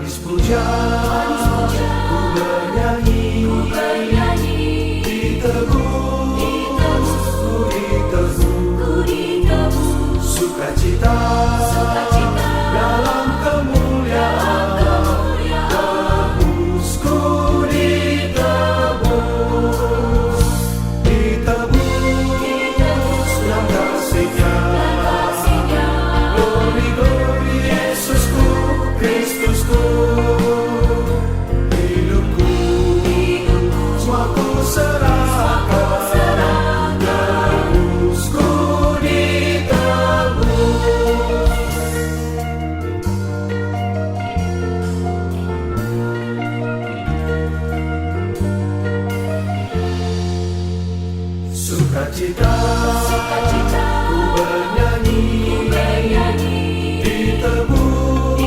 Manis puja, ku bernyanyi, ditebus, ku ditebus, sukacita dalam kemuliaan, tebusku ditebus, dalam kasih-Nya, glory, glory, Yesusku, Kristusku, hidupku, semua ku serahkan, tebusku ditebus. Sukacita, ku bernyanyi, ditebus,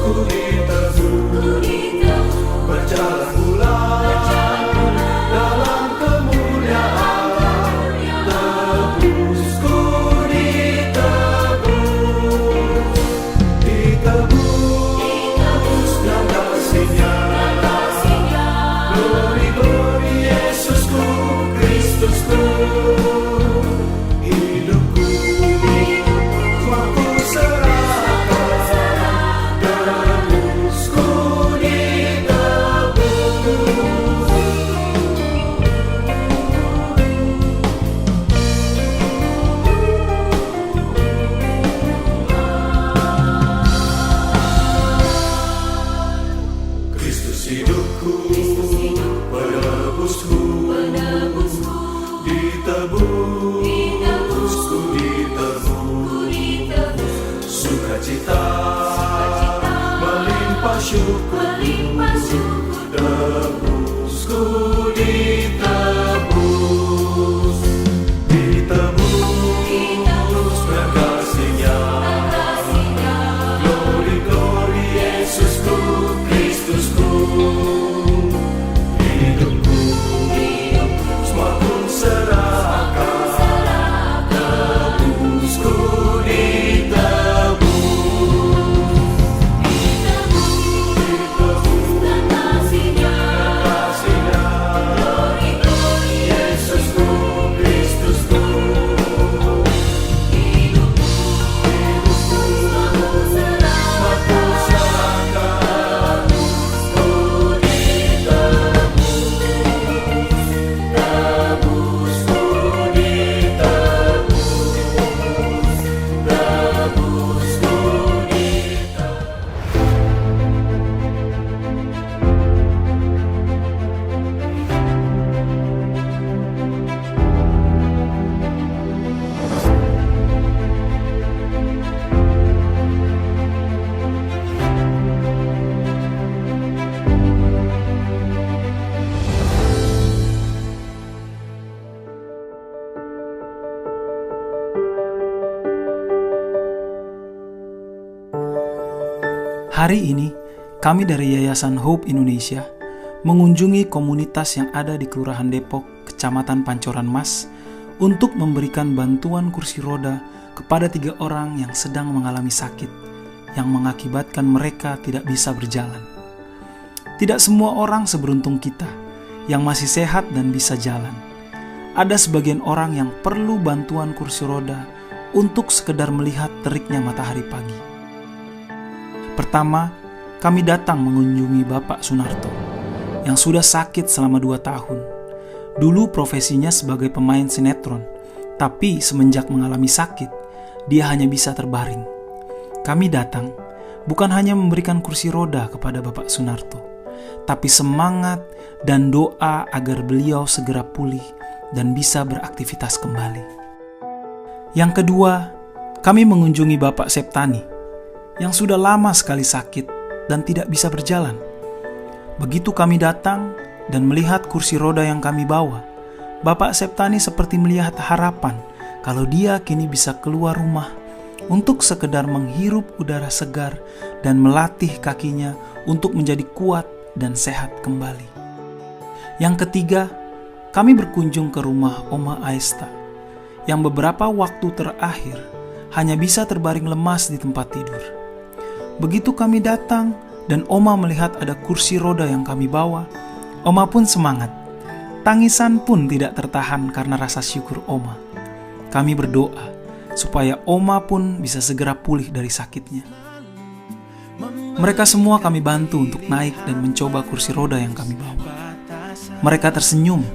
ku ditebus, berjalan bulan dalam kemuliaan, tebusku ditebus, dalam kasih-Nya, glory, glory, Yesusku, Kristusku, hidupku, semua ku serahkan, tebusku ditebus. Kristus hidupku, penebusku, ditebus, ku ditebus, sukacita melimpah syukur, tebusku ditebus, dengan kasih-Nya, glory, glory, Yesusku, Kristusku, hidupku, semua ku serahkan, tebusku ditebus, dengan kasih-Nya, Yesusku, Kristusku, hidupku, semua ku serahkan, Hari ini, kami dari Yayasan Hope Indonesia mengunjungi komunitas yang ada di Kelurahan Depok, Kecamatan Pancoran Mas, untuk memberikan bantuan kursi roda kepada 3 orang yang sedang mengalami sakit, yang mengakibatkan mereka tidak bisa berjalan. Tidak semua orang seberuntung kita, yang masih sehat dan bisa jalan. Ada sebagian orang yang perlu bantuan kursi roda untuk sekedar melihat teriknya matahari pagi. Pertama, kami datang mengunjungi Bapak Sunarto yang sudah sakit selama 2 tahun. Dulu profesinya sebagai pemain sinetron, tapi semenjak mengalami sakit, dia hanya bisa terbaring. Kami datang bukan hanya memberikan kursi roda kepada Bapak Sunarto, tapi semangat dan doa agar beliau segera pulih dan bisa beraktivitas kembali. Yang kedua, kami mengunjungi Bapak Septani yang sudah lama sekali sakit dan tidak bisa berjalan. Begitu kami datang dan melihat kursi roda yang kami bawa, Bapak Septani seperti melihat harapan kalau dia kini bisa keluar rumah untuk sekedar menghirup udara segar dan melatih kakinya untuk menjadi kuat dan sehat kembali. Yang ketiga, kami berkunjung ke rumah Oma Aesta yang beberapa waktu terakhir hanya bisa terbaring lemas di tempat tidur. Begitu kami datang dan Oma melihat ada kursi roda yang kami bawa, Oma pun semangat. Tangisan pun tidak tertahan karena rasa syukur Oma. Kami berdoa supaya Oma pun bisa segera pulih dari sakitnya. Mereka semua kami bantu untuk naik dan mencoba kursi roda yang kami bawa. Mereka tersenyum,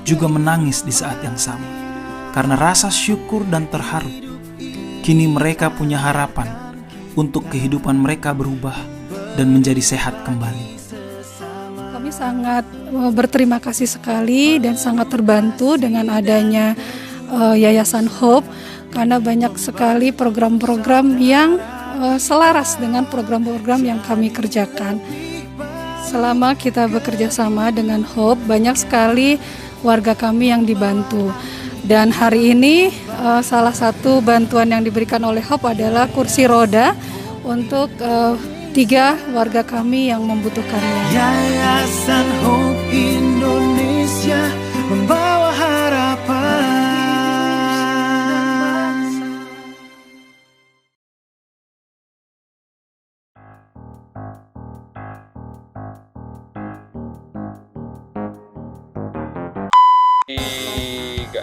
juga menangis di saat yang sama, karena rasa syukur dan terharu. Kini mereka punya harapan untuk kehidupan mereka berubah dan menjadi sehat kembali. Kami sangat berterima kasih sekali dan sangat terbantu dengan adanya Yayasan Hope, karena banyak sekali program-program yang selaras dengan program-program yang kami kerjakan. Selama kita bekerja sama dengan Hope, banyak sekali warga kami yang dibantu. Dan hari ini salah satu bantuan yang diberikan oleh Hope adalah kursi roda untuk 3 warga kami yang membutuhkannya. Yayasan Hope Indonesia membawa harapan. Tiga.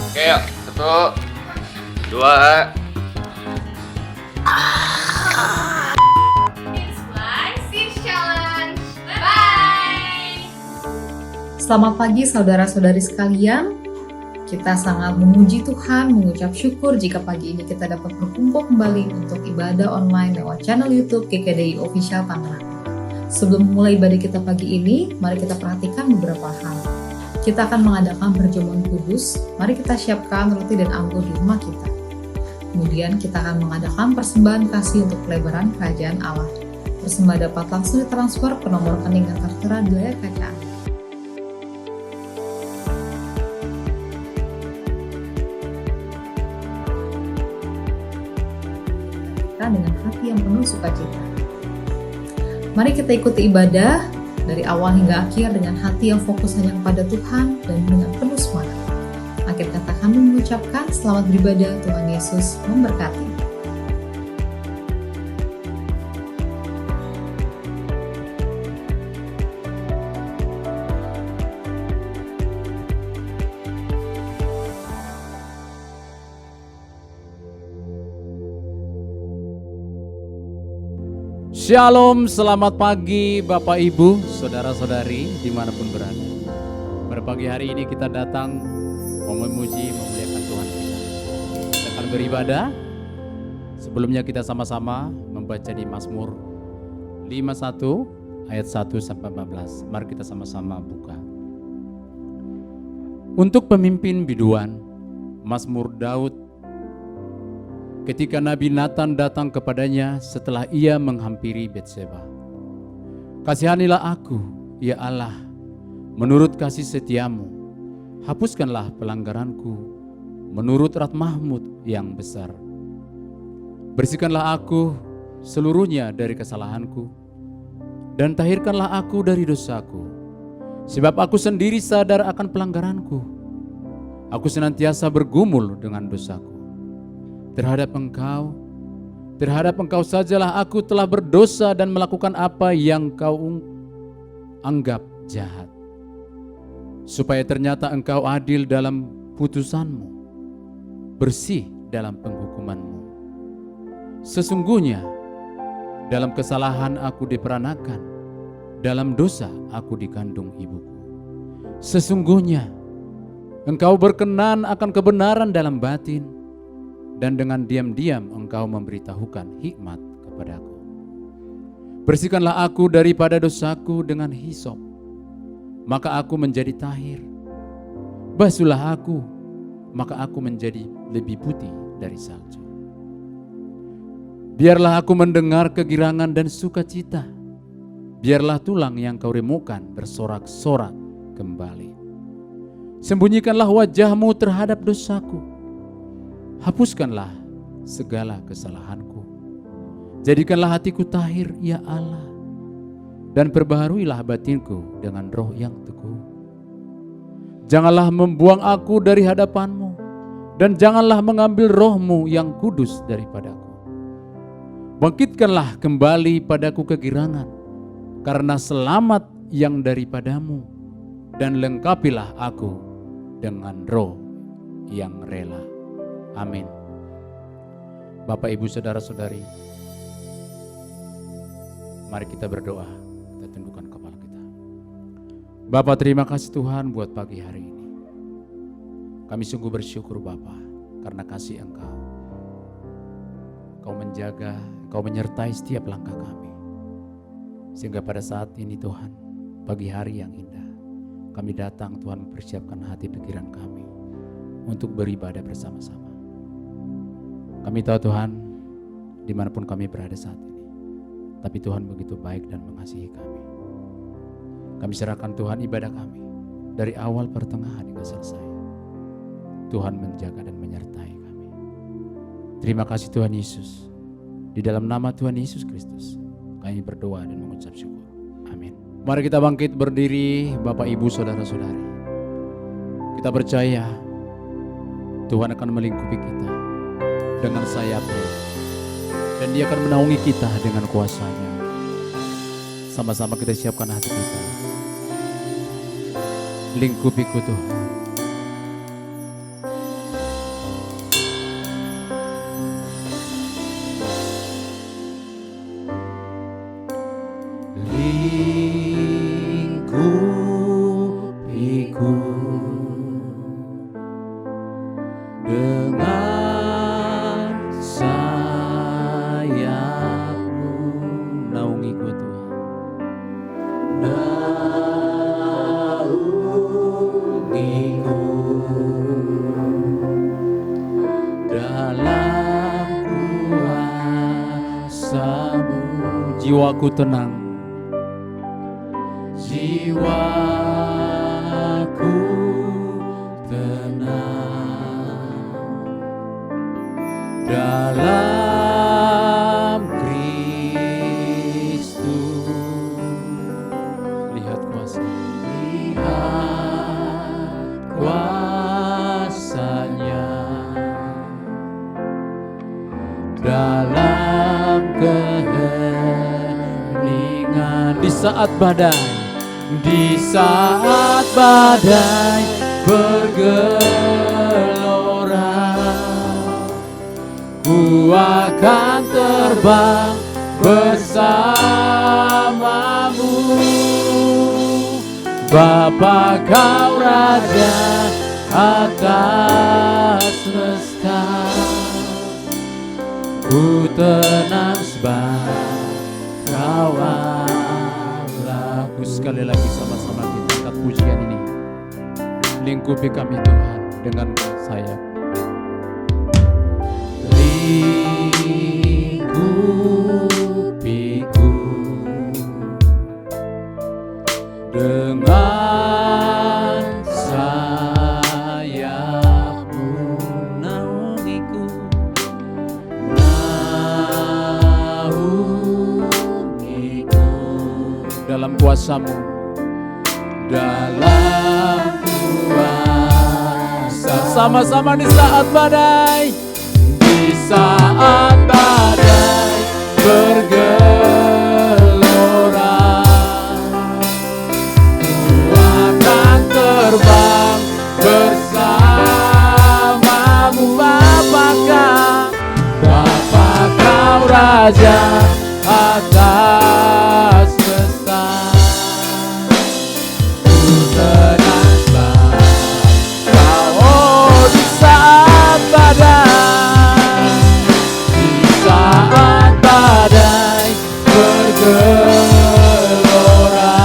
Oke, yuk. 1, 2. Selamat pagi saudara-saudari sekalian. Kita sangat memuji Tuhan, mengucap syukur jika pagi ini kita dapat berkumpul kembali untuk ibadah online lewat channel YouTube GKDI Official Tangerang. Sebelum memulai ibadah kita pagi ini, mari kita perhatikan beberapa hal. Kita akan mengadakan perjamuan kudus. Mari kita siapkan roti dan anggur di rumah kita. Kemudian kita akan mengadakan persembahan kasih untuk pelebaran kerajaan Allah. Persembahan dapat langsung ditransfer ke nomor rekening yang tertera di layar kaca Anda. Dengan hati yang penuh sukacita. Mari kita ikuti ibadah dari awal hingga akhir dengan hati yang fokus hanya kepada Tuhan dan dengan penuh semangat. Akhir kata kami mengucapkan selamat beribadah, Tuhan Yesus memberkati. Shalom, selamat pagi Bapak Ibu, Saudara-saudari dimanapun berada. Pada pagi hari ini kita datang memuji, memuliakan Tuhan kita. Kita akan beribadah. Sebelumnya kita sama-sama membaca di Mazmur 51 ayat 1 sampai 14. Mari kita sama-sama buka. Untuk pemimpin biduan, Mazmur Daud. Ketika Nabi Nathan datang kepadanya setelah ia menghampiri Betseba. Kasihanilah aku, ya Allah, menurut kasih setiamu. Hapuskanlah pelanggaranku, menurut rahmat-Mu yang besar. Bersihkanlah aku seluruhnya dari kesalahanku, dan tahirkanlah aku dari dosaku. Sebab aku sendiri sadar akan pelanggaranku. Aku senantiasa bergumul dengan dosaku. Terhadap engkau sajalah aku telah berdosa dan melakukan apa yang kau anggap jahat. Supaya ternyata engkau adil dalam putusanmu, bersih dalam penghukumanmu. Sesungguhnya dalam kesalahan aku diperanakan, dalam dosa aku dikandung ibuku. Sesungguhnya engkau berkenan akan kebenaran dalam batin, dan dengan diam-diam engkau memberitahukan hikmat kepadaku. Bersihkanlah aku daripada dosaku dengan hisop, maka aku menjadi tahir. Basuhlah aku, maka aku menjadi lebih putih dari salju. Biarlah aku mendengar kegirangan dan sukacita. Biarlah tulang yang kau remukkan bersorak-sorak kembali. Sembunyikanlah wajahmu terhadap dosaku. Hapuskanlah segala kesalahanku. Jadikanlah hatiku tahir, ya Allah, dan perbaharuilah batinku dengan roh yang teguh. Janganlah membuang aku dari hadapan-Mu, dan janganlah mengambil roh-Mu yang kudus daripadaku. Bangkitkanlah kembali padaku kegirangan, karena selamat yang daripada-Mu, dan lengkapilah aku dengan roh yang rela. Amin. Bapak, Ibu, Saudara-saudari, mari kita berdoa. Kita tundukkan kepala kita. Bapa, terima kasih Tuhan buat pagi hari ini. Kami sungguh bersyukur Bapa, karena kasih Engkau. Kau menjaga, Kau menyertai setiap langkah kami. Sehingga pada saat ini Tuhan, pagi hari yang indah, kami datang Tuhan mempersiapkan hati pikiran kami untuk beribadah bersama-sama. Kami tahu Tuhan, dimanapun kami berada saat ini, tapi Tuhan begitu baik dan mengasihi kami. Kami serahkan Tuhan ibadah kami dari awal pertengahan hingga selesai. Tuhan menjaga dan menyertai kami. Terima kasih Tuhan Yesus. Di dalam nama Tuhan Yesus Kristus kami berdoa dan mengucap syukur. Amin. Mari kita bangkit berdiri, Bapak, Ibu, Saudara-saudari. Kita percaya Tuhan akan melingkupi kita dengan sayap-Nya, dan Dia akan menaungi kita dengan kuasa-Nya. Sama-sama kita siapkan hati kita. Lingkupiku Tuhan. Lingkupiku dengan sayap-Mu, naungiku Tuhan. Naungiku dalam kuasa-Mu. Jiwaku tenang, jiwaku tenang dalam Kristus. Lihat kuasa-Nya dalam keheningan. Di saat badai bergelora, ku akan terbang bersama-Mu. Bapa, Kau Raja atas semesta, ku tenang sebab Kau Allahku. Sekali lagi sama-sama kita angkat pujian ini. Lingkupi kami Tuhan dengan sayap. Lingkupiku dengan sayap-Mu, naungiku dalam kuasa-Mu, dalam kuasa. Sama-sama di saat badai, di saat badai bergelora, ku akan terbang bersama-Mu. Bapa, Kau Raja atas semesta, ku tenang sebab Kau. Di saat badai, di saat badai bergelora,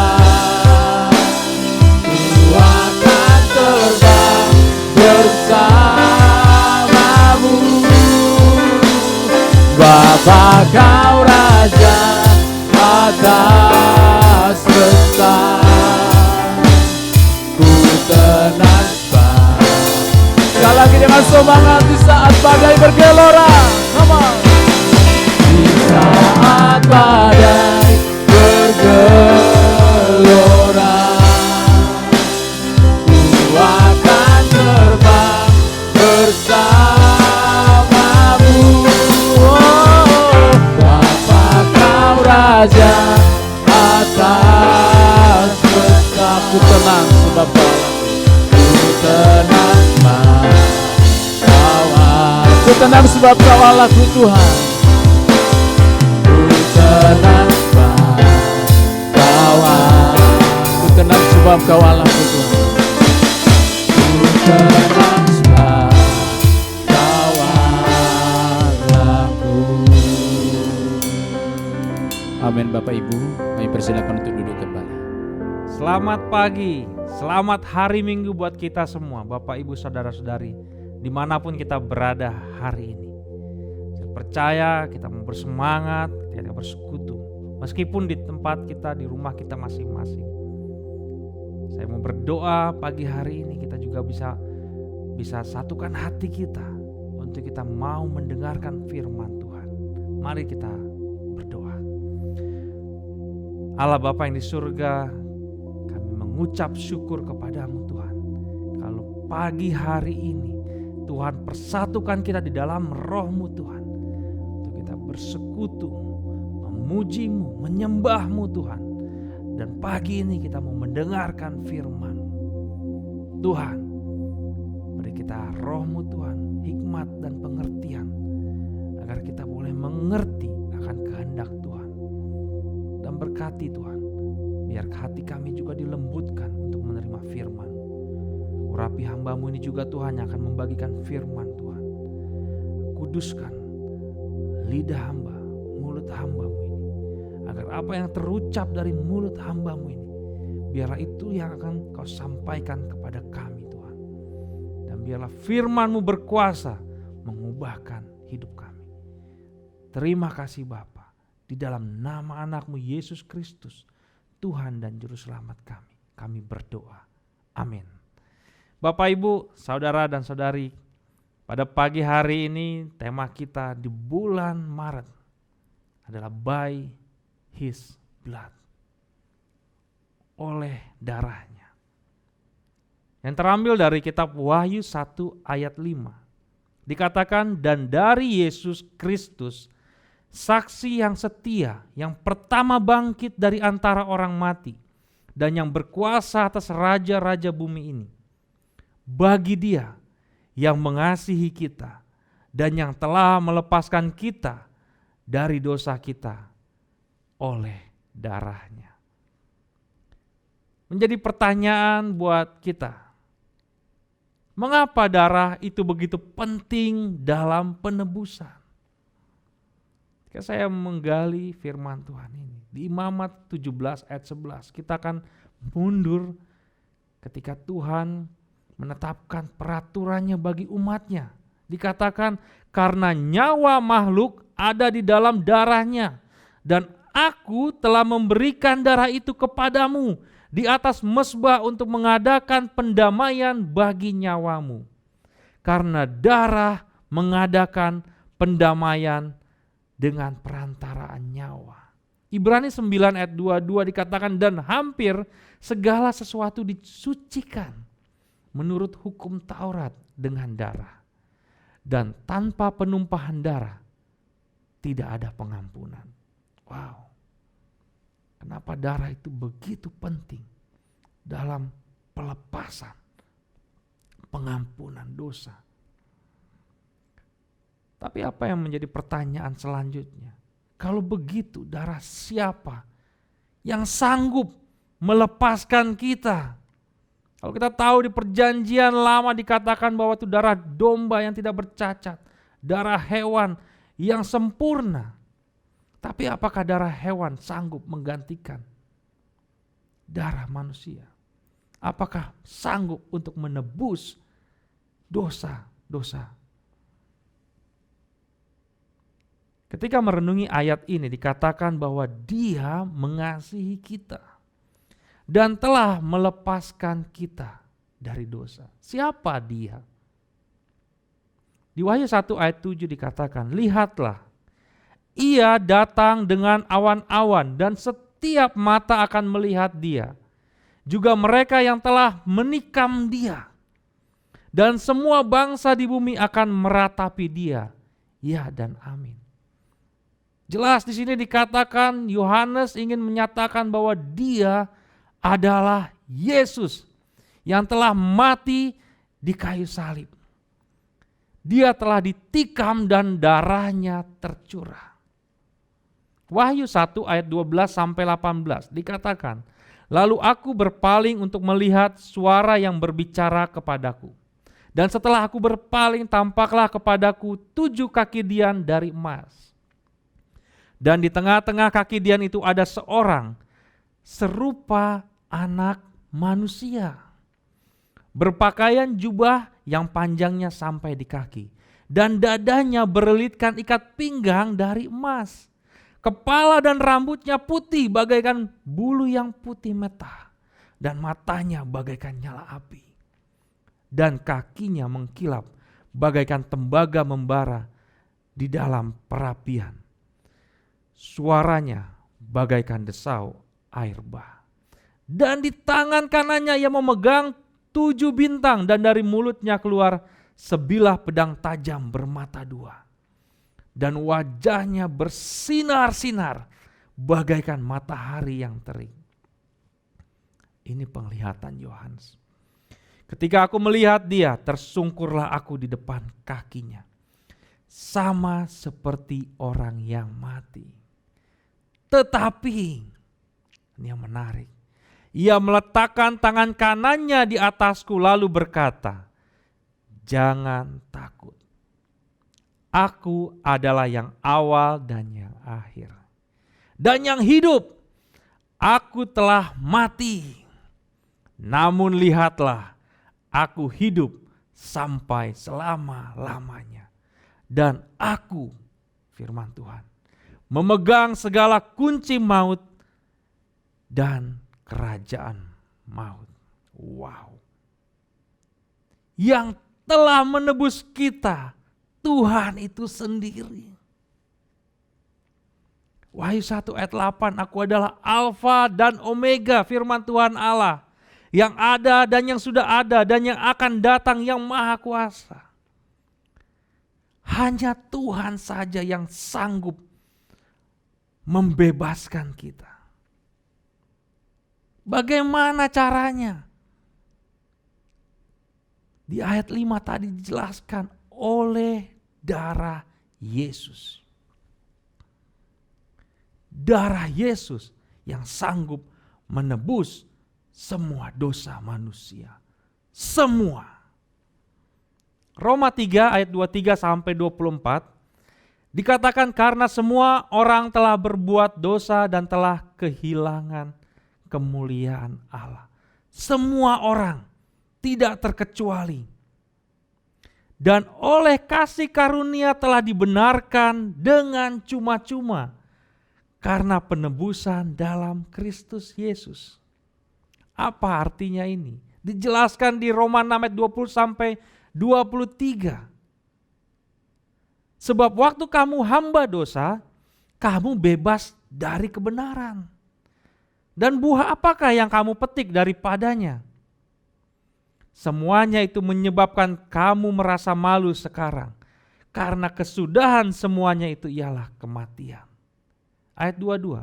ku akan terbang bersama-Mu. Bapa, Kau Raja atas semesta, ku tenang sebab. Sekali lagi dengan semangat, di saat badai bergelora. Come on. Di saat badai bergelora, ku tenang sebab Kau Allahku Tuhan. Ku tenang sebab Kau Allah. Ku tenang sebab Kau Allahku Tuhan. Ku tenang sebab Kau Allahku. Amin. Bapak Ibu, kami persilakan untuk duduk kembali. Selamat pagi, selamat hari Minggu buat kita semua, Bapak Ibu Saudara-saudari, dimanapun kita berada hari ini. Saya percaya kita mau bersemangat, kita bersekutu, meskipun di tempat kita, di rumah kita masing-masing. Saya mau berdoa pagi hari ini kita juga bisa satukan hati kita untuk kita mau mendengarkan firman Tuhan. Mari kita berdoa. Allah Bapa yang di surga, kami mengucap syukur kepadamu Tuhan. Kalau pagi hari ini Tuhan persatukan kita di dalam roh-Mu Tuhan, untuk kita bersekutu, memuji-Mu, menyembah-Mu Tuhan. Dan pagi ini kita mau mendengarkan firman Tuhan. Beri kita roh-Mu Tuhan, hikmat dan pengertian, agar kita boleh mengerti akan kehendak Tuhan. Dan berkati Tuhan, biar hati kami juga dilembutkan untuk menerima firman. Urapi hamba-Mu ini juga Tuhan yang akan membagikan firman Tuhan. Kuduskan lidah hamba, mulut hamba-Mu ini, agar apa yang terucap dari mulut hamba-Mu ini, biarlah itu yang akan Kau sampaikan kepada kami Tuhan. Dan biarlah firman-Mu berkuasa mengubahkan hidup kami. Terima kasih Bapa. Di dalam nama anak-Mu Yesus Kristus, Tuhan dan Juru Selamat kami berdoa. Amin. Bapak, Ibu, Saudara dan Saudari, pada pagi hari ini tema kita di bulan Maret adalah by His blood, oleh darahnya. Yang terambil dari kitab Wahyu 1 ayat 5. Dikatakan, dan dari Yesus Kristus, saksi yang setia, yang pertama bangkit dari antara orang mati, dan yang berkuasa atas raja-raja bumi ini. Bagi Dia yang mengasihi kita, dan yang telah melepaskan kita dari dosa kita oleh darahnya. Menjadi pertanyaan buat kita, mengapa darah itu begitu penting dalam penebusan? Ketika saya menggali firman Tuhan ini di Imamat 17 ayat 11, kita akan mundur ketika Tuhan menetapkan peraturannya bagi umatnya. Dikatakan, karena nyawa makhluk ada di dalam darahnya, dan aku telah memberikan darah itu kepadamu di atas mezbah untuk mengadakan pendamaian bagi nyawamu. Karena darah mengadakan pendamaian dengan perantaraan nyawa. Ibrani 9 ayat 22 dikatakan, dan hampir segala sesuatu disucikan menurut hukum Taurat dengan darah. Dan tanpa penumpahan darah tidak ada pengampunan. Wow. Kenapa darah itu begitu penting dalam pelepasan, pengampunan dosa? Tapi apa yang menjadi pertanyaan selanjutnya? Kalau begitu, darah siapa yang sanggup melepaskan kita? Kalau kita tahu di perjanjian lama dikatakan bahwa itu darah domba yang tidak bercacat, darah hewan yang sempurna. Tapi apakah darah hewan sanggup menggantikan darah manusia? Apakah sanggup untuk menebus dosa-dosa? Ketika merenungi ayat ini dikatakan bahwa Dia mengasihi kita dan telah melepaskan kita dari dosa. Siapa Dia? Di Wahyu 1 ayat 7 dikatakan, lihatlah, Ia datang dengan awan-awan dan setiap mata akan melihat Dia. Juga mereka yang telah menikam Dia. Dan semua bangsa di bumi akan meratapi Dia. Ya dan amin. Jelas di sini dikatakan Yohanes ingin menyatakan bahwa Dia adalah Yesus yang telah mati di kayu salib. Dia telah ditikam dan darahnya tercurah. Wahyu 1 ayat 12 sampai 18 dikatakan, lalu aku berpaling untuk melihat suara yang berbicara kepadaku. Dan setelah aku berpaling, tampaklah kepadaku 7 kaki dian dari emas. Dan di tengah-tengah kaki dian itu ada seorang serupa anak manusia, berpakaian jubah yang panjangnya sampai di kaki, dan dadanya berlilitkan ikat pinggang dari emas. Kepala dan rambutnya putih bagaikan bulu yang putih meta, dan matanya bagaikan nyala api, dan kakinya mengkilap bagaikan tembaga membara di dalam perapian. Suaranya bagaikan desau air bah. Dan di tangan kanannya ia memegang 7 bintang, dan dari mulutnya keluar sebilah pedang tajam bermata 2. Dan wajahnya bersinar-sinar bagaikan matahari yang terik. Ini penglihatan Yohanes. Ketika aku melihat dia, tersungkurlah aku di depan kakinya, sama seperti orang yang mati. Tetapi, ini yang menarik, ia meletakkan tangan kanannya di atasku lalu berkata, jangan takut. Aku adalah yang awal dan yang akhir, dan yang hidup. Aku telah mati, namun lihatlah, aku hidup sampai selama-lamanya. Dan aku, firman Tuhan, memegang segala kunci maut dan kerajaan maut. Wow. Yang telah menebus kita, Tuhan itu sendiri. Wahyu 1 ayat 8, aku adalah Alfa dan Omega, firman Tuhan Allah, yang ada dan yang sudah ada dan yang akan datang, yang maha kuasa. Hanya Tuhan saja yang sanggup membebaskan kita. Bagaimana caranya? Di ayat 5 tadi dijelaskan, oleh darah Yesus. Darah Yesus yang sanggup menebus semua dosa manusia. Semua. Roma 3 ayat 23 sampai 24 dikatakan, karena semua orang telah berbuat dosa dan telah kehilangan kemuliaan Allah. Semua orang, tidak terkecuali. Dan oleh kasih karunia telah dibenarkan dengan cuma-cuma karena penebusan dalam Kristus Yesus. Apa artinya ini? Dijelaskan di Roma 6 ayat 20 sampai 23. Sebab waktu kamu hamba dosa, kamu bebas dari kebenaran. Dan buah apakah yang kamu petik daripadanya? Semuanya itu menyebabkan kamu merasa malu sekarang, karena kesudahan semuanya itu ialah kematian. Ayat 22.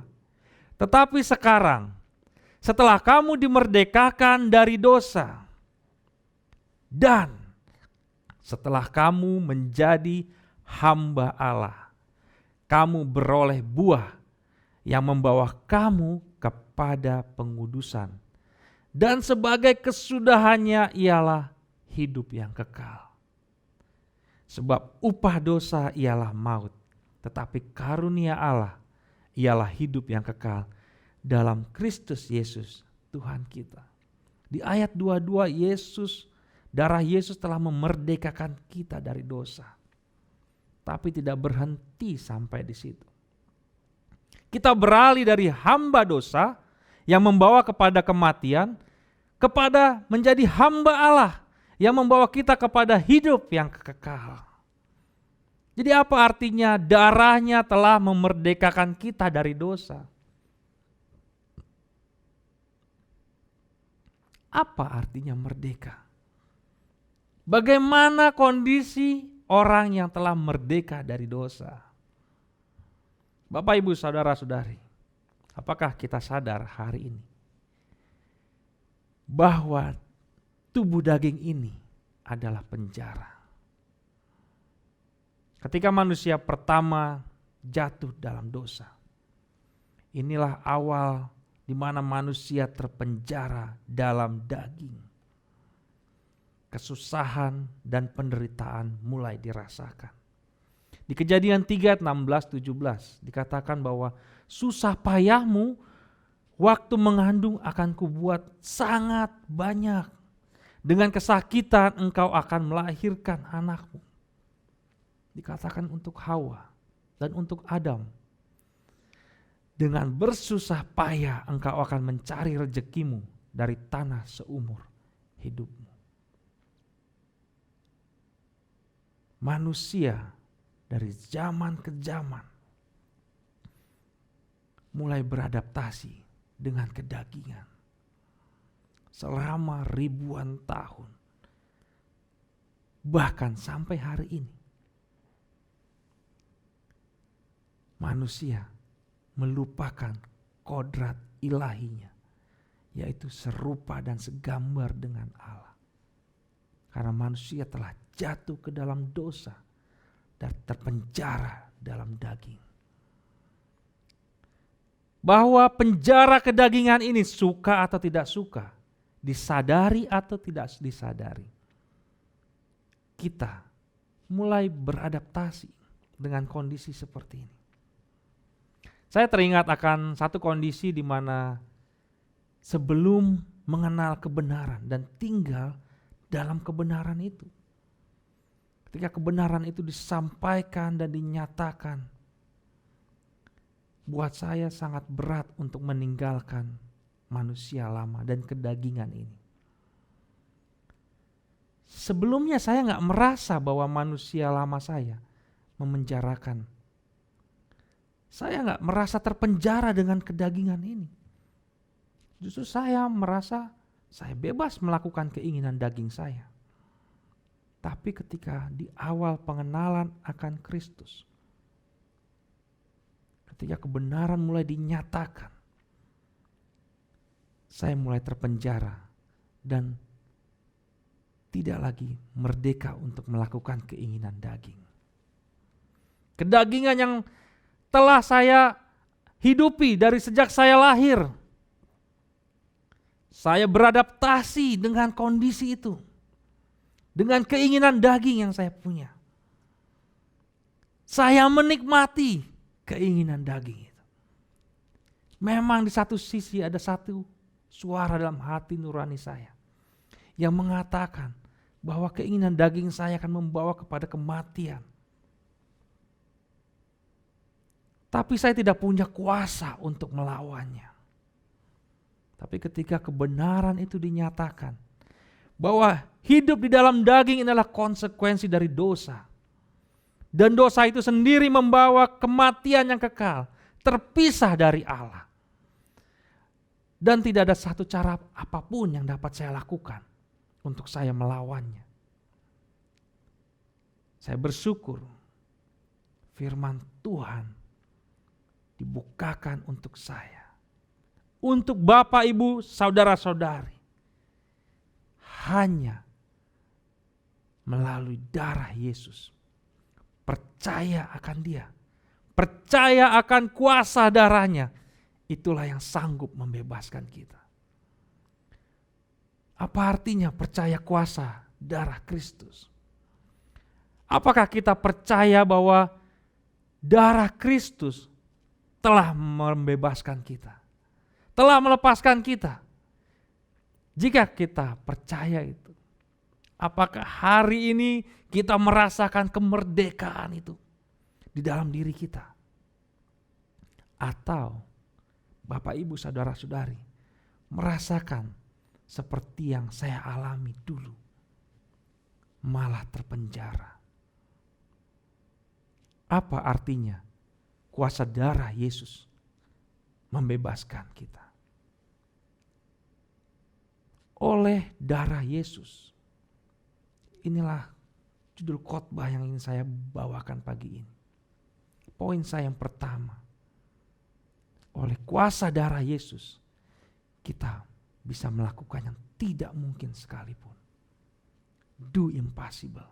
Tetapi sekarang, setelah kamu dimerdekakan dari dosa, dan setelah kamu menjadi hamba Allah, kamu beroleh buah yang membawa kamu kepada pengudusan. Dan sebagai kesudahannya ialah hidup yang kekal. Sebab upah dosa ialah maut, tetapi karunia Allah ialah hidup yang kekal dalam Kristus Yesus Tuhan kita. Di ayat 22 darah Yesus telah memerdekakan kita dari dosa. Tapi tidak berhenti sampai di situ. Kita beralih dari hamba dosa yang membawa kepada kematian, kepada menjadi hamba Allah yang membawa kita kepada hidup yang kekal. Jadi apa artinya darahnya telah memerdekakan kita dari dosa? Apa artinya merdeka? Bagaimana kondisi orang yang telah merdeka dari dosa? Bapak, Ibu, saudara-saudari, apakah kita sadar hari ini bahwa tubuh daging ini adalah penjara? Ketika manusia pertama jatuh dalam dosa, inilah awal di mana manusia terpenjara dalam daging. Kesusahan dan penderitaan mulai dirasakan. Di Kejadian 3 ayat 16-17 dikatakan bahwa susah payahmu waktu mengandung akan kubuat sangat banyak. Dengan kesakitan engkau akan melahirkan anakmu. Dikatakan untuk Hawa dan untuk Adam. Dengan bersusah payah engkau akan mencari rezekimu dari tanah seumur hidupmu. Manusia dari zaman ke zaman mulai beradaptasi dengan kedagingan selama ribuan tahun, bahkan sampai hari ini. Manusia melupakan kodrat ilahinya, yaitu serupa dan segambar dengan Allah. Karena manusia telah jatuh ke dalam dosa dan terpenjara dalam daging. Bahwa penjara kedagingan ini, suka atau tidak suka, disadari atau tidak disadari, kita mulai beradaptasi dengan kondisi seperti ini. Saya teringat akan satu kondisi di mana sebelum mengenal kebenaran dan tinggal dalam kebenaran itu, ketika kebenaran itu disampaikan dan dinyatakan, buat saya sangat berat untuk meninggalkan manusia lama dan kedagingan ini. Sebelumnya saya gak merasa bahwa manusia lama saya memenjarakan. Saya gak merasa terpenjara dengan kedagingan ini. Justru saya merasa saya bebas melakukan keinginan daging saya. Tapi ketika di awal pengenalan akan Kristus, ketika kebenaran mulai dinyatakan, saya mulai terpenjara dan tidak lagi merdeka untuk melakukan keinginan daging. Kedagingan yang telah saya hidupi dari sejak saya lahir, saya beradaptasi dengan kondisi itu, dengan keinginan daging yang saya punya. Saya menikmati keinginan daging itu. Memang di satu sisi ada satu suara dalam hati nurani saya yang mengatakan bahwa keinginan daging saya akan membawa kepada kematian. Tapi saya tidak punya kuasa untuk melawannya. Tapi ketika kebenaran itu dinyatakan, bahwa hidup di dalam daging adalah konsekuensi dari dosa. Dan dosa itu sendiri membawa kematian yang kekal, terpisah dari Allah. Dan tidak ada satu cara apapun yang dapat saya lakukan untuk saya melawannya. Saya bersyukur firman Tuhan dibukakan untuk saya, untuk Bapak, Ibu, saudara-saudari, hanya melalui darah Yesus. Percaya akan Dia, percaya akan kuasa darahnya, itulah yang sanggup membebaskan kita. Apa artinya percaya kuasa darah Kristus? Apakah kita percaya bahwa darah Kristus telah membebaskan kita, telah melepaskan kita? Jika kita percaya itu, apakah hari ini kita merasakan kemerdekaan itu di dalam diri kita? Atau Bapak, Ibu, saudara-saudari merasakan seperti yang saya alami dulu, malah terpenjara? Apa artinya kuasa darah Yesus membebaskan kita? Oleh darah Yesus. Inilah judul khotbah yang ingin saya bawakan pagi ini. Poin saya yang pertama. Oleh kuasa darah Yesus, kita bisa melakukan yang tidak mungkin sekalipun. Do impossible.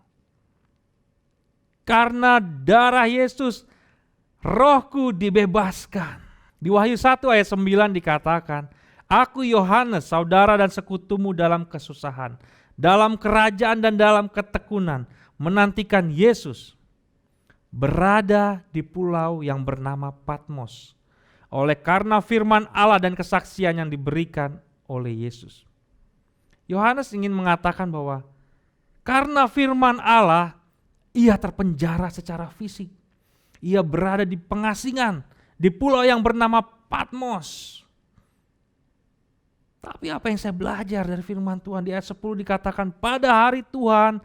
Karena darah Yesus, rohku dibebaskan. Di Wahyu 1 ayat 9 dikatakan, aku Yohanes, saudara dan sekutumu dalam kesusahan, dalam kerajaan dan dalam ketekunan, menantikan Yesus, berada di pulau yang bernama Patmos, oleh karena firman Allah dan kesaksian yang diberikan oleh Yesus. Yohanes ingin mengatakan bahwa karena firman Allah, ia terpenjara secara fisik. Ia berada di pengasingan, di pulau yang bernama Patmos. Tapi apa yang saya belajar dari firman Tuhan di ayat 10 dikatakan, pada hari Tuhan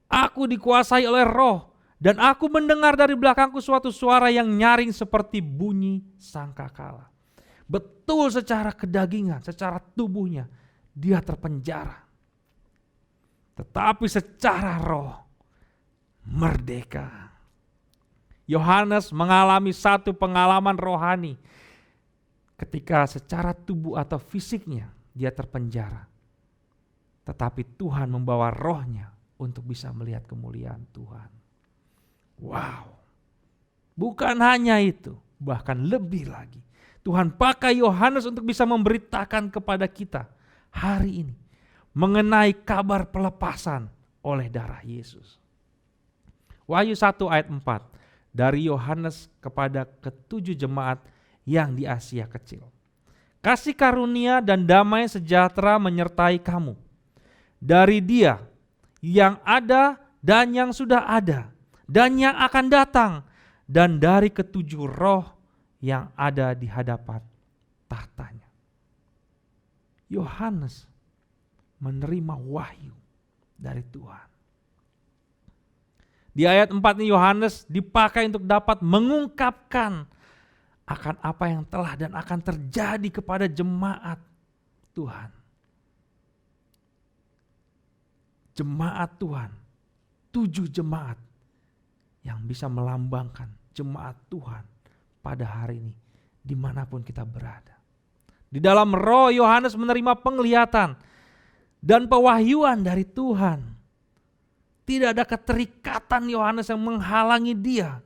aku dikuasai oleh roh dan aku mendengar dari belakangku suatu suara yang nyaring seperti bunyi sangkakala. Betul secara kedagingan, secara tubuhnya dia terpenjara. Tetapi secara roh merdeka. Yohanes mengalami satu pengalaman rohani ketika secara tubuh atau fisiknya dia terpenjara. Tetapi Tuhan membawa rohnya untuk bisa melihat kemuliaan Tuhan. Wow. Bukan hanya itu, bahkan lebih lagi. Tuhan pakai Yohanes untuk bisa memberitakan kepada kita hari ini mengenai kabar pelepasan oleh darah Yesus. Wahyu 1 ayat 4. Dari Yohanes kepada ketujuh jemaat yang di Asia Kecil. Kasih karunia dan damai sejahtera menyertai kamu. Dari Dia yang ada dan yang sudah ada dan yang akan datang, dan dari ketujuh roh yang ada di hadapan tahtanya. Yohanes menerima wahyu dari Tuhan. Di ayat 4 ini Yohanes dipakai untuk dapat mengungkapkan akan apa yang telah dan akan terjadi kepada jemaat Tuhan. Jemaat Tuhan, 7 jemaat yang bisa melambangkan jemaat Tuhan pada hari ini dimanapun kita berada. Di dalam roh Yohanes menerima penglihatan dan pewahyuan dari Tuhan. Tidak ada keterikatan Yohanes yang menghalangi dia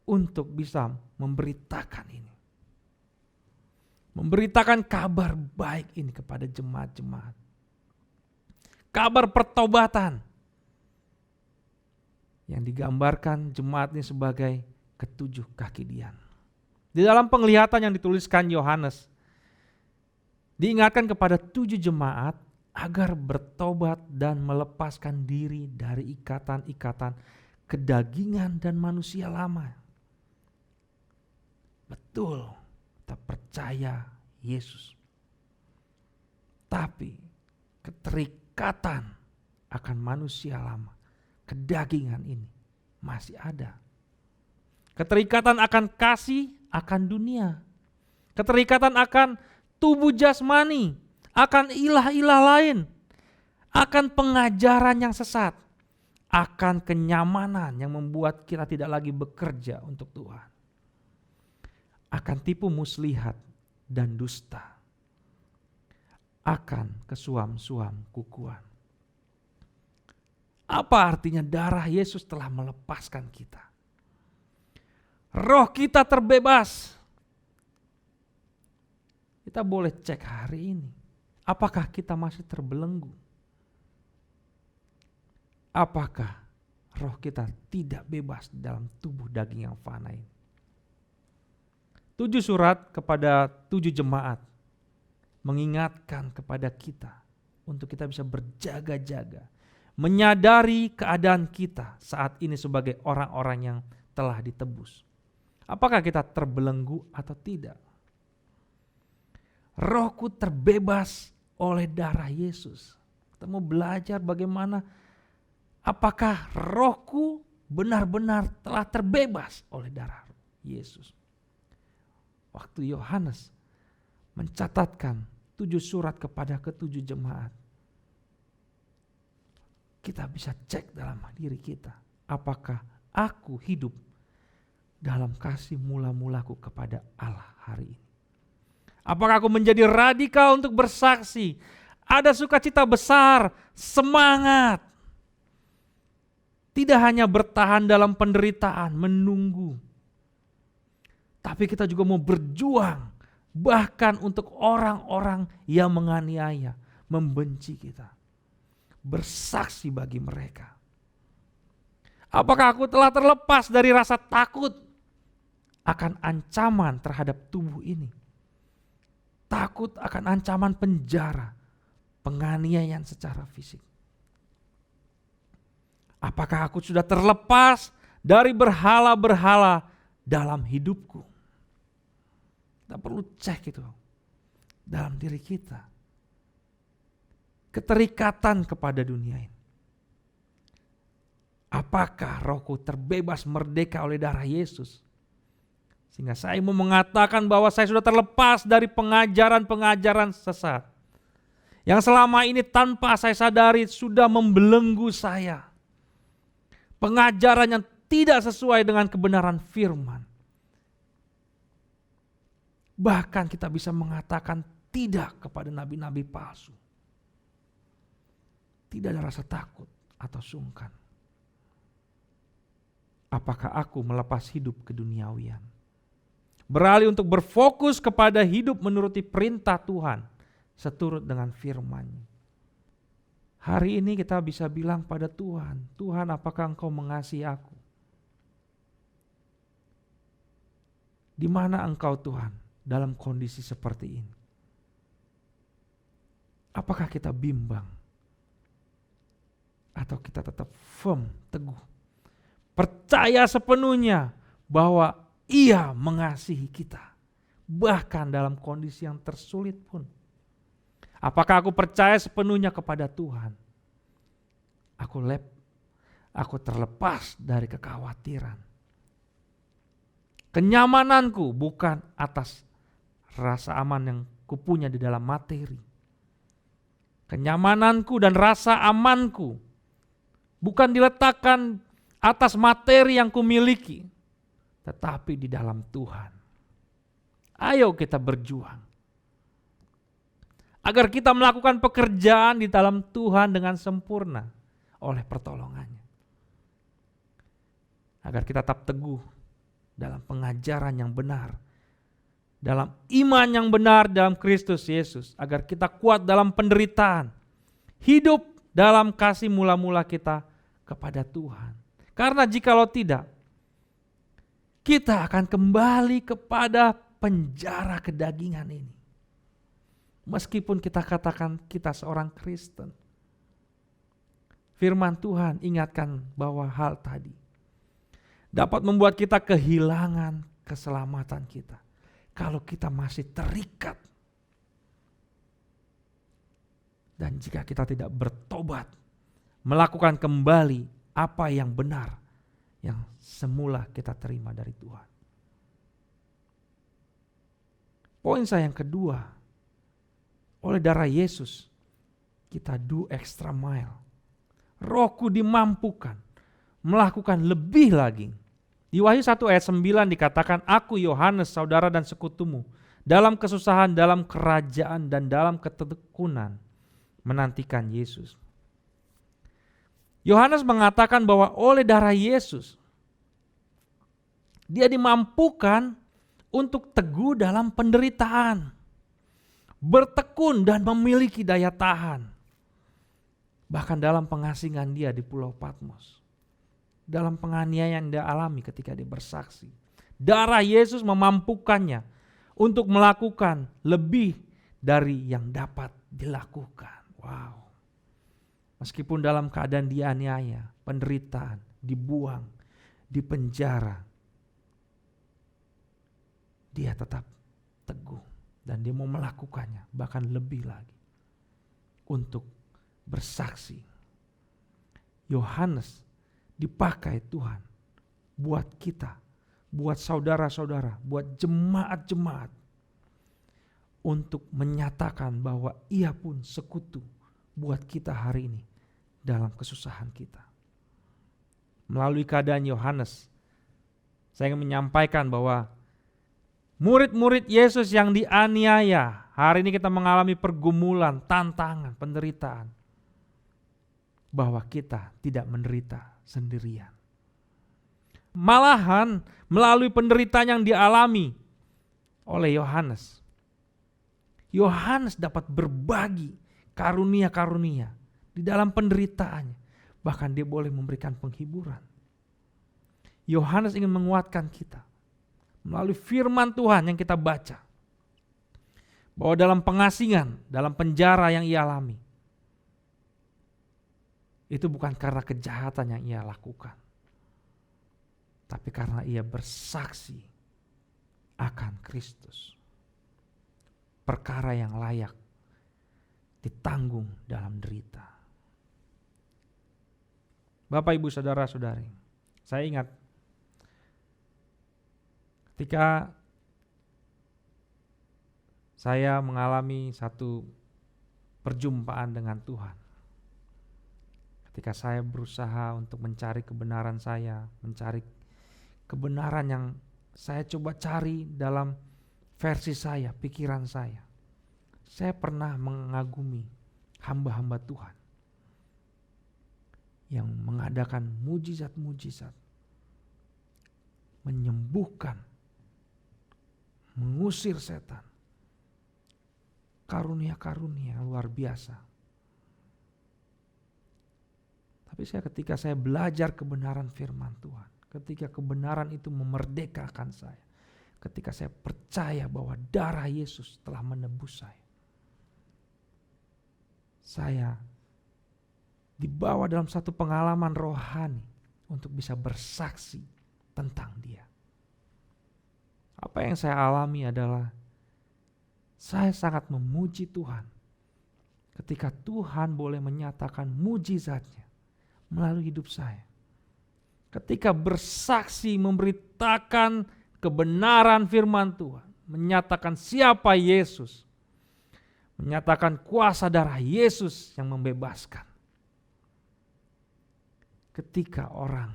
untuk bisa memberitakan ini. Memberitakan kabar baik ini kepada jemaat-jemaat. Kabar pertobatan yang digambarkan jemaat ini sebagai ketujuh kaki dian. Di dalam penglihatan yang dituliskan Yohanes, diingatkan kepada 7 jemaat agar bertobat dan melepaskan diri dari ikatan-ikatan kedagingan dan manusia lama. Betul, kita percaya Yesus. Tapi keterikatan akan manusia lama, kedagingan ini masih ada. Keterikatan akan kasih akan dunia. Keterikatan akan tubuh jasmani, akan ilah-ilah lain, akan pengajaran yang sesat, akan kenyamanan yang membuat kita tidak lagi bekerja untuk Tuhan, akan tipu muslihat dan dusta, akan kesuam-suam kukuan. Apa artinya darah Yesus telah melepaskan kita? Roh kita terbebas. Kita boleh cek hari ini. Apakah kita masih terbelenggu? Apakah roh kita tidak bebas dalam tubuh daging yang fana ini? 7 surat kepada 7 jemaat mengingatkan kepada kita untuk kita bisa berjaga-jaga, menyadari keadaan kita saat ini sebagai orang-orang yang telah ditebus. Apakah kita terbelenggu atau tidak? Rohku terbebas oleh darah Yesus. Kita mau belajar bagaimana apakah rohku benar-benar telah terbebas oleh darah Yesus. Waktu Yohanes mencatatkan 7 surat kepada ke-7 jemaat, kita bisa cek dalam diri kita, apakah aku hidup dalam kasih mula-mulaku kepada Allah hari ini. Apakah aku menjadi radikal untuk bersaksi, ada sukacita besar, semangat, tidak hanya bertahan dalam penderitaan, menunggu, tapi kita juga mau berjuang bahkan untuk orang-orang yang menganiaya, membenci kita. Bersaksi bagi mereka. Apakah aku telah terlepas dari rasa takut akan ancaman terhadap tubuh ini? Takut akan ancaman penjara, penganiayaan secara fisik. Apakah aku sudah terlepas dari berhala-berhala dalam hidupku? Kita perlu cek itu dalam diri kita. Keterikatan kepada dunia ini. Apakah rohku terbebas merdeka oleh darah Yesus? Sehingga saya mau mengatakan bahwa saya sudah terlepas dari pengajaran-pengajaran sesat. Yang selama ini tanpa saya sadari sudah membelenggu saya. Pengajaran yang tidak sesuai dengan kebenaran firman. Bahkan kita bisa mengatakan tidak kepada nabi-nabi palsu. Tidak ada rasa takut atau sungkan. Apakah aku melepas hidup keduniawian? Beralih untuk berfokus kepada hidup menuruti perintah Tuhan, seturut dengan firman-Nya. Hari ini kita bisa bilang pada Tuhan, Tuhan apakah Engkau mengasihi aku? Di mana Engkau Tuhan dalam kondisi seperti ini? Apakah kita bimbang? Atau kita tetap firm, teguh, percaya sepenuhnya bahwa Ia mengasihi kita, bahkan dalam kondisi yang tersulit pun. Apakah aku percaya sepenuhnya kepada Tuhan? Aku terlepas dari kekhawatiran. Kenyamananku bukan atas rasa aman yang kupunya di dalam materi. Kenyamananku dan rasa amanku bukan diletakkan atas materi yang kumiliki, tetapi di dalam Tuhan. Ayo kita berjuang. Agar kita melakukan pekerjaan di dalam Tuhan dengan sempurna oleh pertolongannya. Agar kita tetap teguh dalam pengajaran yang benar, dalam iman yang benar dalam Kristus Yesus. Agar kita kuat dalam penderitaan, hidup dalam kasih mula-mula kita kepada Tuhan. Karena jikalau tidak, kita akan kembali kepada penjara kedagingan ini. Meskipun kita katakan kita seorang Kristen. Firman Tuhan ingatkan bahwa hal tadi dapat membuat kita kehilangan keselamatan kita. Kalau kita masih terikat. Dan jika kita tidak bertobat, melakukan kembali apa yang benar yang semula kita terima dari Tuhan. Poin saya yang kedua, oleh darah Yesus kita do extra mile. Rohku dimampukan melakukan lebih lagi. Di Wahyu 1 ayat 9 dikatakan, aku Yohanes saudara dan sekutumu dalam kesusahan, dalam kerajaan dan dalam ketekunan menantikan Yesus. Yohanes mengatakan bahwa oleh darah Yesus dia dimampukan untuk teguh dalam penderitaan, bertekun dan memiliki daya tahan. Bahkan dalam pengasingan dia di Pulau Patmos, dalam penganiayaan dia alami ketika dia bersaksi, darah Yesus memampukannya untuk melakukan lebih dari yang dapat dilakukan. Wow. Meskipun dalam keadaan dianiaya, penderitaan, dibuang, dipenjara, dia tetap teguh dan dia mau melakukannya, bahkan lebih lagi untuk bersaksi. Yohanes dipakai Tuhan buat kita, buat saudara-saudara, buat jemaat-jemaat untuk menyatakan bahwa ia pun sekutu buat kita hari ini dalam kesusahan kita. Melalui keadaan Yohanes, saya ingin menyampaikan bahwa murid-murid Yesus yang dianiaya, hari ini kita mengalami pergumulan, tantangan, penderitaan. bahwa kita tidak menderita sendirian. Malahan melalui penderitaan yang dialami oleh Yohanes, Yohanes dapat berbagi karunia-karunia di dalam penderitaannya. Bahkan dia boleh memberikan penghiburan. Yohanes ingin menguatkan kita melalui firman Tuhan yang kita baca, bahwa dalam pengasingan, dalam penjara yang ia alami, itu bukan karena kejahatan yang ia lakukan, tapi karena ia bersaksi akan Kristus. Perkara yang layak ditanggung dalam derita. Bapak, Ibu, Saudara-saudari, saya ingat ketika saya mengalami satu perjumpaan dengan Tuhan. Ketika saya berusaha untuk mencari kebenaran saya, mencari kebenaran yang saya coba cari dalam versi saya, pikiran saya. Saya pernah mengagumi hamba-hamba Tuhan yang mengadakan mujizat-mujizat, menyembuhkan, mengusir setan, karunia-karunia yang luar biasa. Tapi ketika saya belajar kebenaran firman Tuhan, ketika kebenaran itu memerdekakan saya, ketika saya percaya bahwa darah Yesus telah menebus saya dibawa dalam satu pengalaman rohani untuk bisa bersaksi tentang Dia. Apa yang saya alami adalah saya sangat memuji Tuhan ketika Tuhan boleh menyatakan mujizatnya melalui hidup saya. Ketika bersaksi memberitakan kebenaran firman Tuhan, menyatakan siapa Yesus, menyatakan kuasa darah Yesus yang membebaskan. Ketika orang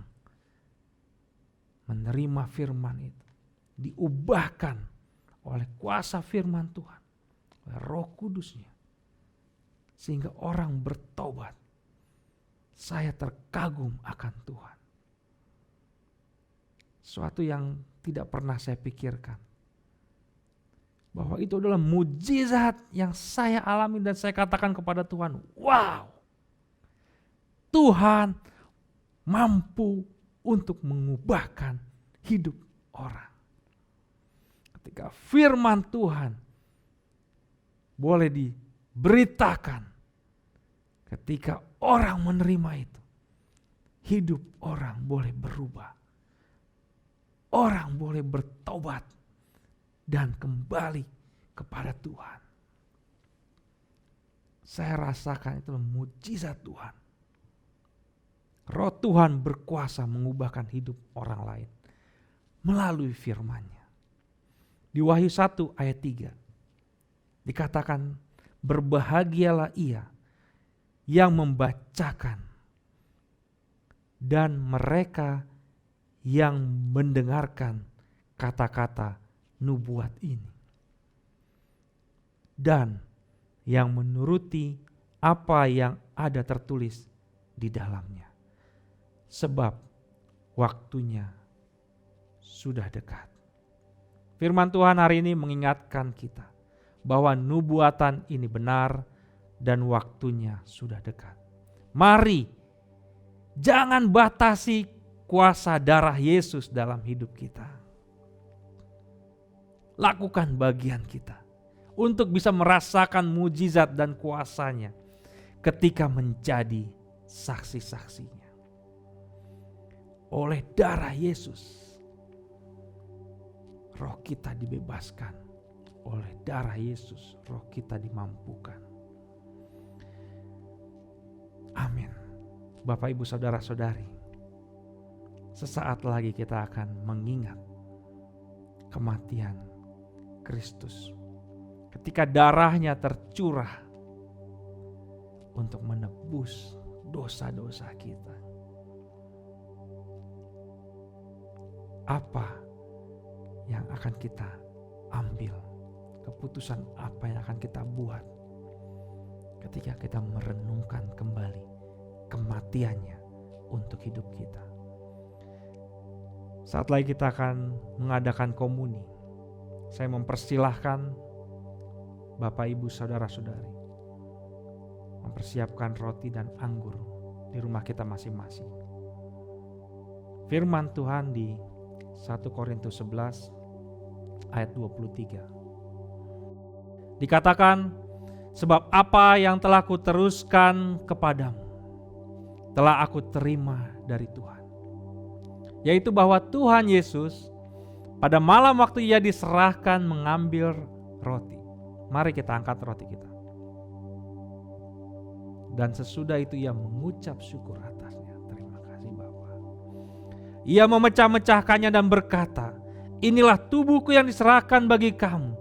menerima firman itu, diubahkan oleh kuasa firman Tuhan, oleh Roh Kudusnya, sehingga orang bertobat. Saya terkagum akan Tuhan. Suatu yang tidak pernah saya pikirkan, bahwa itu adalah mujizat yang saya alami dan saya katakan kepada Tuhan, wow, Tuhan mampu untuk mengubahkan hidup orang. Ketika firman Tuhan boleh diberitakan, ketika orang menerima itu, hidup orang boleh berubah. Orang boleh bertobat dan kembali kepada Tuhan. Saya rasakan itu mujizat Tuhan. Roh Tuhan berkuasa mengubahkan hidup orang lain melalui firman-Nya. Di Wahyu 1 ayat 3 dikatakan, berbahagialah ia yang membacakan dan mereka yang mendengarkan kata-kata nubuat ini dan yang menuruti apa yang ada tertulis di dalamnya, sebab waktunya sudah dekat. Firman Tuhan hari ini mengingatkan kita bahwa nubuatan ini benar dan waktunya sudah dekat. Mari jangan batasi kuasa darah Yesus dalam hidup kita. Lakukan bagian kita untuk bisa merasakan mujizat dan kuasanya ketika menjadi saksi-saksinya. Oleh darah Yesus, roh kita dibebaskan. Oleh darah Yesus, roh kita dimampukan. Amin. Bapak, Ibu, Saudara-saudari, sesaat lagi kita akan mengingat kematian Kristus ketika darahnya tercurah untuk menebus dosa-dosa kita. Apa yang akan kita ambil? Keputusan apa yang akan kita buat ketika kita merenungkan kembali kematiannya untuk hidup kita. Saat lagi kita akan mengadakan komuni. Saya mempersilahkan Bapak, Ibu, Saudara-saudari mempersiapkan roti dan anggur di rumah kita masing-masing. Firman Tuhan di 1 Korintus 11 ayat 23. Dikatakan, sebab apa yang telah kuteruskan kepadamu telah aku terima dari Tuhan, yaitu bahwa Tuhan Yesus pada malam waktu ia diserahkan mengambil roti. Mari kita angkat roti kita. Dan sesudah itu ia mengucap syukur atasnya. Terima kasih Bapa. Ia memecah-mecahkannya dan berkata, inilah tubuhku yang diserahkan bagi kamu.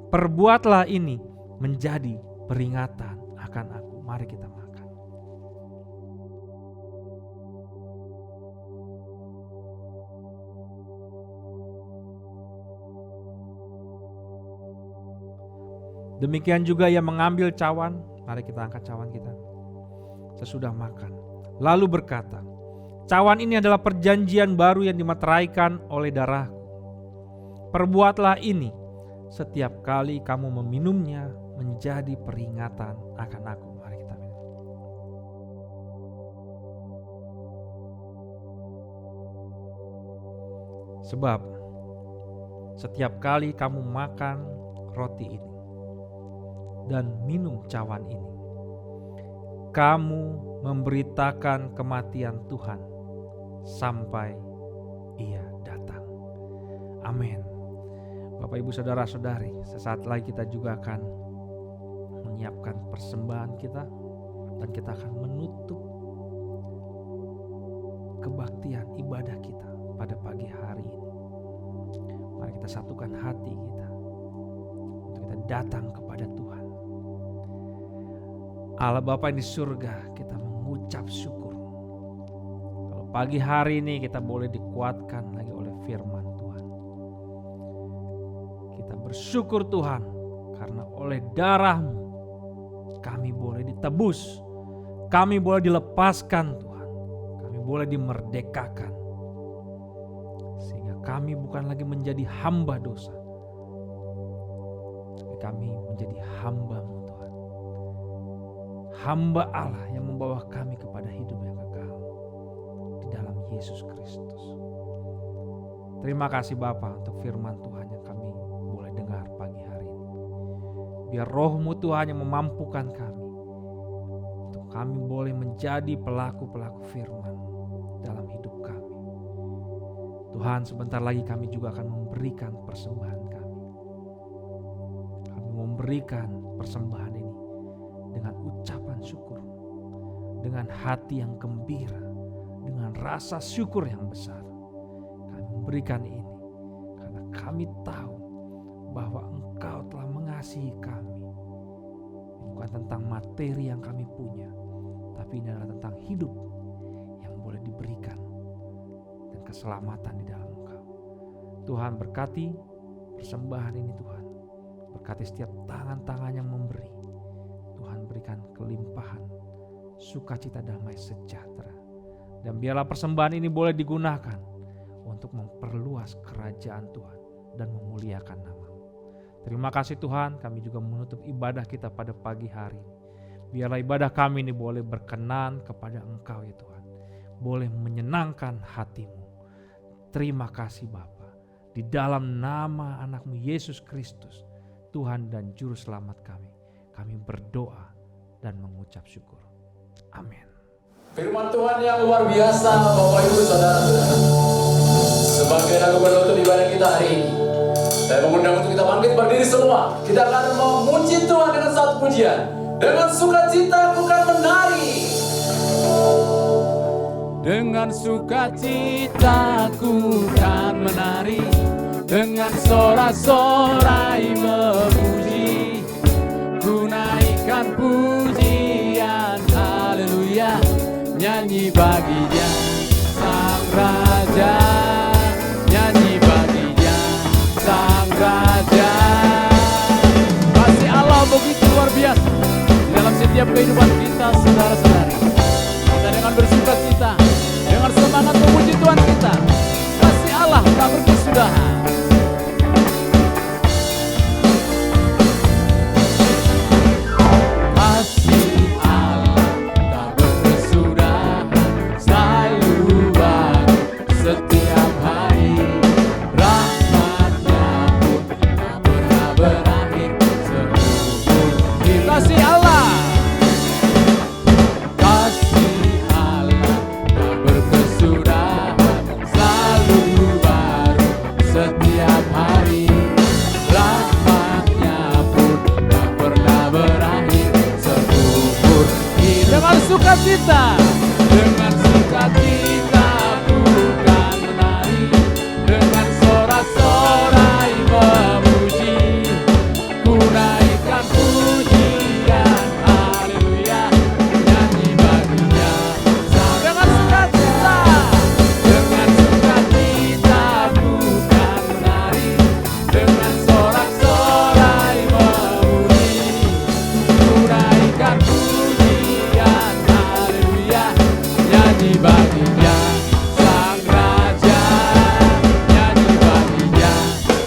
Perbuatlah ini menjadi peringatan akan aku. Mari kita makan. Demikian juga ia mengambil cawan. Mari kita angkat cawan kita. Sesudah makan. Lalu berkata, cawan ini adalah perjanjian baru yang dimeteraikan oleh darahku. Perbuatlah ini setiap kali kamu meminumnya menjadi peringatan akan aku. Mari kita minum. Sebab setiap kali kamu makan roti ini dan minum cawan ini, kamu memberitakan kematian Tuhan sampai ia datang. Amin. Bapak, Ibu, Saudara-saudari, sesaat lagi kita juga akan menyiapkan persembahan kita dan kita akan menutup kebaktian ibadah kita pada pagi hari ini. Mari kita satukan hati kita untuk kita datang kepada Tuhan. Allah Bapa yang di surga, kita mengucap syukur. Kalau pagi hari ini kita boleh dikuatkan lagi oleh firman Tuhan. Kita bersyukur Tuhan karena oleh darah-Mu kami boleh ditebus. Kami boleh dilepaskan Tuhan. Kami boleh dimerdekakan. Sehingga kami bukan lagi menjadi hamba dosa. Tapi kami menjadi hamba-Mu Tuhan. Hamba Allah yang membawa kami kepada hidup yang kekal di dalam Yesus Kristus. Terima kasih Bapa untuk firman Tuhan yang kami boleh dengar pagi hari ini. Biar Roh-Mu Tuhan yang memampukan kami untuk kami boleh menjadi pelaku-pelaku firman dalam hidup kami. Tuhan, sebentar lagi kami juga akan memberikan persembahan kami. Kami memberikan persembahan ini dengan ucapan syukur, dengan hati yang gembira, dengan rasa syukur yang besar. Kami memberikan ini karena kami tahu bahwa Engkau telah mengasihi kami. Bukan tentang materi yang kami punya, tapi ini adalah tentang hidup yang boleh diberikan dan keselamatan di dalam Engkau. Tuhan, berkati persembahan ini Tuhan. Berkati setiap tangan-tangan yang memberi. Tuhan, berikan kelimpahan, sukacita, damai, sejahtera. Dan biarlah persembahan ini boleh digunakan untuk memperluas kerajaan Tuhan dan memuliakan nama-Mu. Terima kasih Tuhan, kami juga menutup ibadah kita pada pagi hari. Biarlah ibadah kami ini boleh berkenan kepada Engkau ya Tuhan. Boleh menyenangkan hati-Mu. Terima kasih Bapa. Di dalam nama anak-Mu Yesus Kristus, Tuhan dan Juru Selamat kami berdoa dan mengucap syukur. Amin. Firman Tuhan yang luar biasa, Bapak Ibu Saudara-saudara. Sebagai lagu penutup ibadah kita hari ini, saya mengundang untuk kita bangkit berdiri semua. Kita akan memuji Tuhan dengan satu pujian. Dengan sukacita aku akan menari. Dengan sukacita ku kan menari, dengan sorak-sorai memuji, ku naikkan pujian haleluya, nyanyi baginya sang raja, nyanyi baginya sang raja. Kasih Allah begitu luar biasa di dalam setiap kehidupan kita saudara-saudari. Kita dengan sukacita, dengan sukacita bukan menari, dengan sorak-sorai memuji, ku naikkan pujian, haleluya, nyanyi baginya. Dengan sukacita, dengan sukacita bukan menari, dengan sorak-sorai memuji, ku naikkan pujian, haleluya, nyanyi baginya. Sang Raja, nyanyi baginya.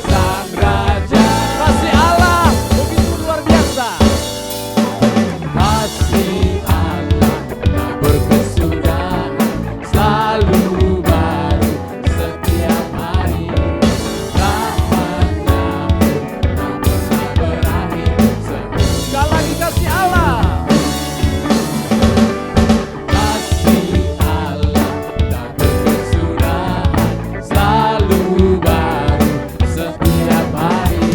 Sang Raja, kasih Allah begitu luar biasa. Kasih Allah tak berkesudahan, selalu baru setiap hari. Rahmatnya pun tak pernah berakhir. Sekali lagi kasih Allah. Kasih Allah tak berkesudahan, selalu baru setiap hari.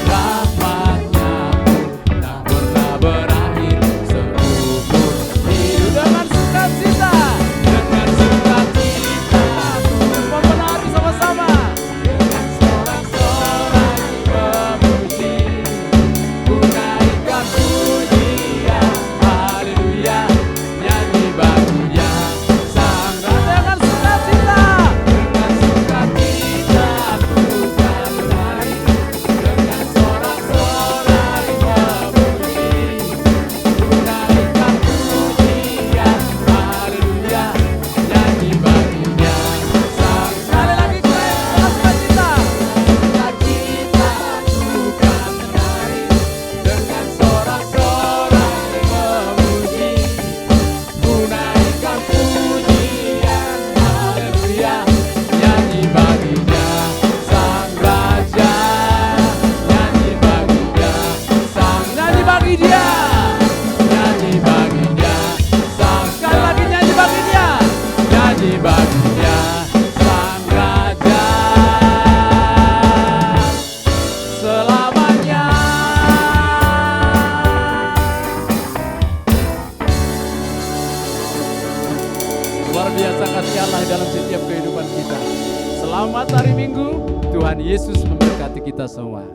Rahmatnya pun tak pernah berakhir seumur hidup. Dengan sukacita, dengan sukacita menari sama-sama, dengan sorak-sorai memuji, ku naikkan pujian, haleluya, nyanyi baginya. Sang Raja, dengan sukacita, dengan sukacita bukan menari, dengan sorak-sorai memuji, ku naikkan pujian, haleluya, nyanyi baginya. Sang sekali lagi dengan sukacita, sukacita bukan menari, dengan sorak-sorai memuji, ku naikkan pujian, haleluya, nyanyi baginya. Sang Raja, nyanyi baginya. Sang nyanyi bagi dia, nyanyi baginya. Sang sekali lagi nyanyi bagi dia, nyanyi baginya. Sang Raja selamanya. Luar biasa kasih Allah dalam setiap kehidupan kita. Selamat hari Minggu, Tuhan Yesus memberkati kita semua.